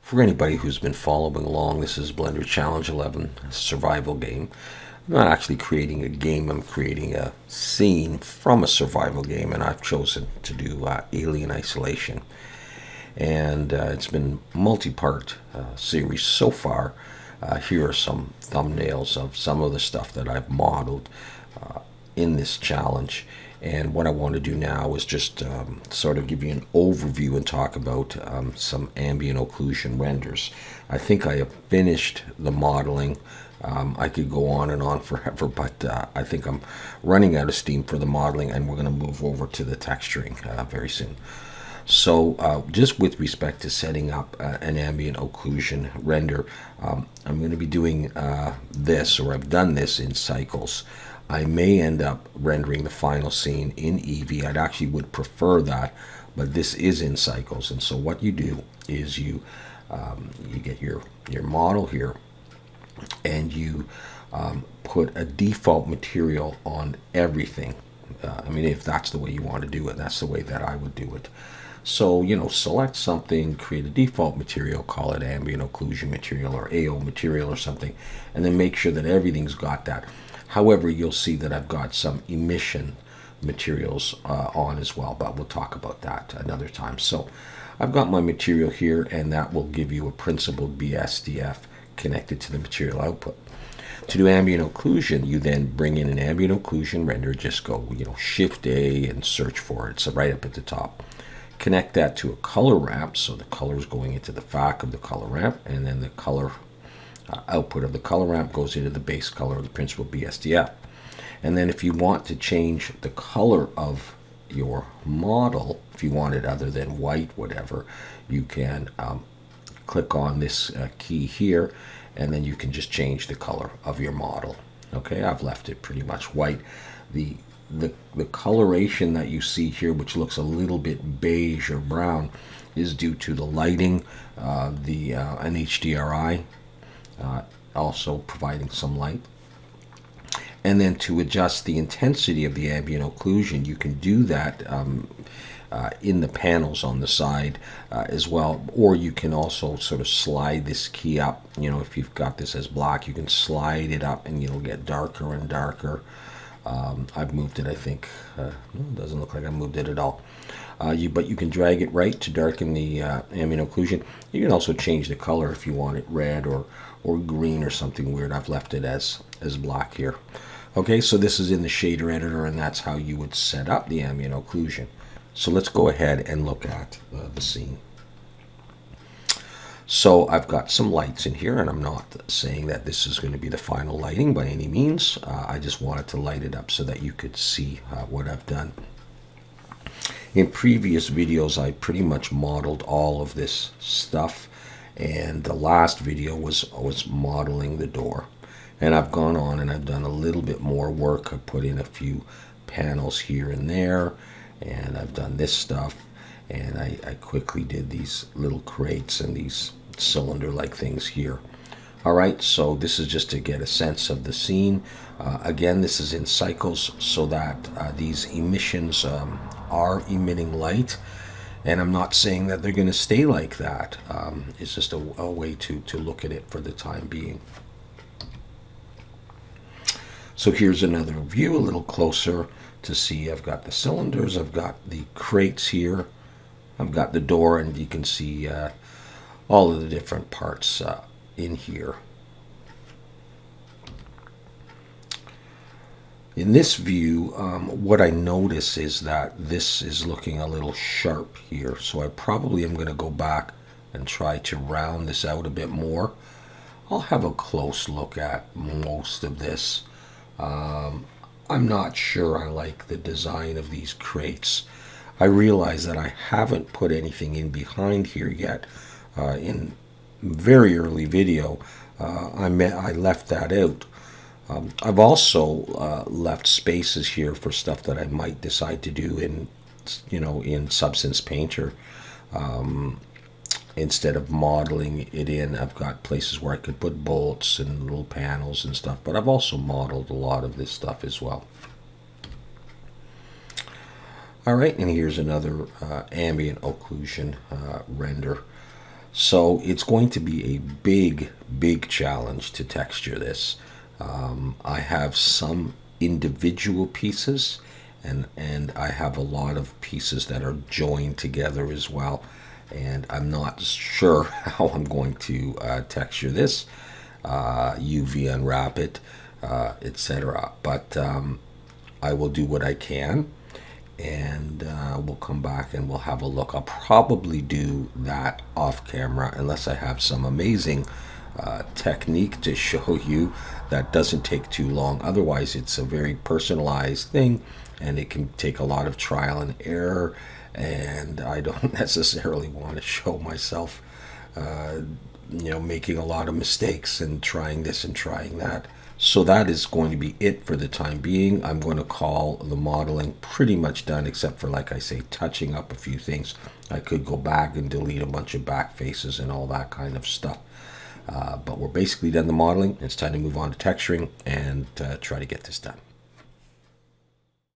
For anybody who's been following along, this is Blender Challenge 11, a survival game. I'm not actually creating a game, I'm creating a scene from a survival game, and I've chosen to do Alien Isolation. And it's been a multi-part series so far. Here are some thumbnails of some of the stuff that I've modeled in this challenge. And what I want to do now is just sort of give you an overview and talk about some ambient occlusion renders. I think I have finished the modeling. I could go on and on forever, but I think I'm running out of steam for the modeling, and we're going to move over to the texturing very soon. So just with respect to setting up an ambient occlusion render, I'm going to be doing this, or I've done this in cycles. I may end up rendering the final scene in Eevee. I actually would prefer that, but this is in cycles. And so what you do is you get your model here, and you put a default material on everything. I mean, if that's the way you want to do it, that's the way that I would do it. So, select something, create a default material, call it ambient occlusion material or AO material or something, and then make sure that everything's got that. However, you'll see that I've got some emission materials on as well, but we'll talk about that another time. So I've got my material here, and that will give you a principled BSDF connected to the material output. To do ambient occlusion, you then bring in an ambient occlusion render. Just go, Shift A and search for it. It's right up at the top. Connect that to a color ramp, so the color is going into the FAC of the color ramp, and then the color output of the color ramp goes into the base color of the principled BSDF. And then if you want to change the color of your model, if you want it other than white, whatever, you can click on this key here, and then you can just change the color of your model. Okay, I've left it pretty much white. The coloration that you see here, which looks a little bit beige or brown, is due to the lighting, an HDRI also providing some light. And then to adjust the intensity of the ambient occlusion, you can do that in the panels on the side as well, or you can also sort of slide this key up. If you've got this as black, you can slide it up and it'll get darker and darker. I've moved it, I think. It doesn't look like I moved it at all. But you can drag it right to darken the ambient occlusion. You can also change the color if you want it red or green or something weird. I've left it as black here. Okay, so this is in the shader editor, and that's how you would set up the ambient occlusion. So let's go ahead and look at the scene. So I've got some lights in here, and I'm not saying that this is going to be the final lighting by any means. I just wanted to light it up so that you could see what I've done. In previous videos, I pretty much modeled all of this stuff, and the last video was modeling the door. And I've gone on and I've done a little bit more work. I put in a few panels here and there, and I've done this stuff, and I quickly did these little crates and these cylinder-like things here. All right, so this is just to get a sense of the scene. Again, this is in cycles so that these emissions are emitting light, and I'm not saying that they're going to stay like that. It's just a way to look at it for the time being. So here's another view, a little closer to see. I've got the cylinders, I've got the crates here, I've got the door, and you can see all of the different parts in here. In this view, what I notice is that this is looking a little sharp here, so I probably am going to go back and try to round this out a bit more. I'll have a close look at most of this. I'm not sure I like the design of these crates. I realize that I haven't put anything in behind here yet. In very early video, I left that out. I've also left spaces here for stuff that I might decide to do in Substance Painter. Instead of modeling it in, I've got places where I could put bolts and little panels and stuff, but I've also modeled a lot of this stuff as well. All right, and here's another ambient occlusion render. So it's going to be a big challenge to texture this. I have some individual pieces, and I have a lot of pieces that are joined together as well. And I'm not sure how I'm going to texture this, UV unwrap it, etc. But I will do what I can, and we'll come back and we'll have a look. I'll probably do that off camera unless I have some amazing technique to show you that doesn't take too long. Otherwise, it's a very personalized thing, and it can take a lot of trial and error, and I don't necessarily want to show myself making a lot of mistakes and trying this and trying that. So that is going to be it for the time being. I'm going to call the modeling pretty much done, except for, like I say, touching up a few things. I could go back and delete a bunch of back faces and all that kind of stuff. But we're basically done the modeling. It's time to move on to texturing and try to get this done.